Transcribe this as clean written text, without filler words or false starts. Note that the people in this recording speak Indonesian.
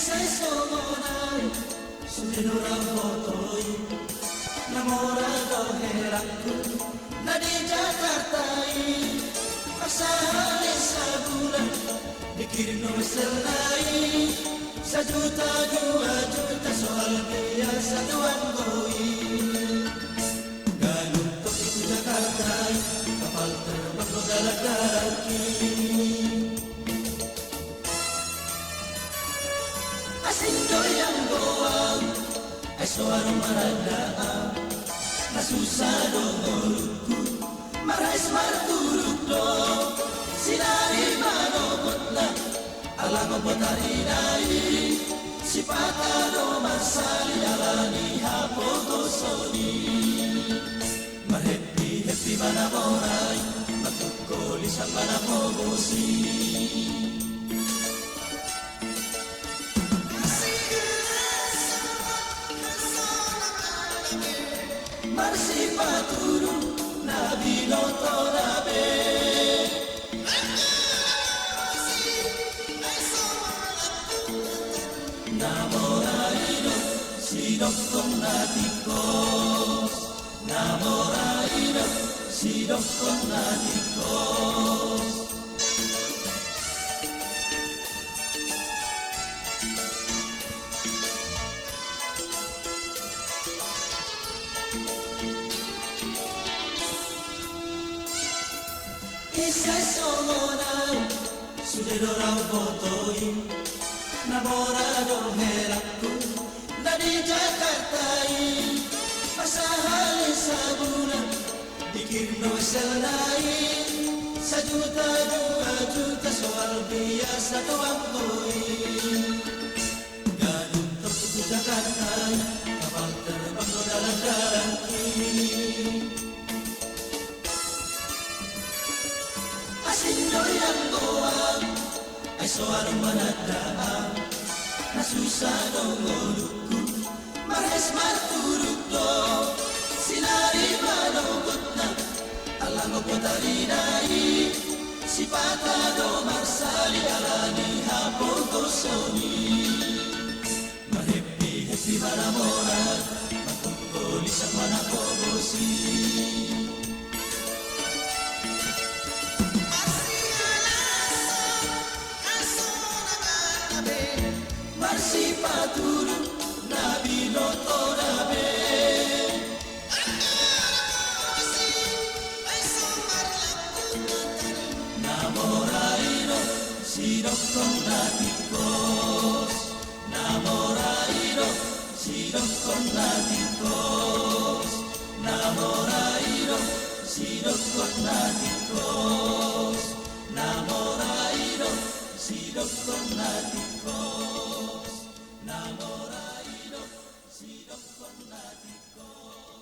Sei somonai, sull'ora fotoi, namorado heraku, nadi Jakartai, pasal sabulan, bikin no selai, sejuta 2 juta soal biasa doang goi. Galuntok itu Jakartai, kapal terbang dalam kaki. Asindo yang goang, ay suara maradaan, nasusado ngolutku, marais marturuk do, sinari manogot na, alam mo tarinai, si patado masali alani hapo gosoni, marhappy manamoray, magkukulis ang manapogosi. Marsi paturu na binoto nabe, namoraino si dokong natikos, namoraino si dokong natikos. Isai somonai, sull'ora fotoi, namorado heraku, nadi Jakartai, pasal sabulan, bikin no selai, sejuta 2 juta soal biasa doang goi. Galuntok itu Jakartai, kapal terbang dalam kaki. Asindo yang goang, ay suara manadaan, nasusado ngolutku, marais marturuk do, sinari manogot na, alam mo tarinai, si patado marsali alani hapo gosoni, marhappy manamoran, magkukulis ang manapogosi. Marsi paturu na binoto nabe, namoraino si dokong natikos, namoraino si dokong natikos, namoraino si dokong natikos, namoraino si dokong natikos, namoraino si dokong natikos.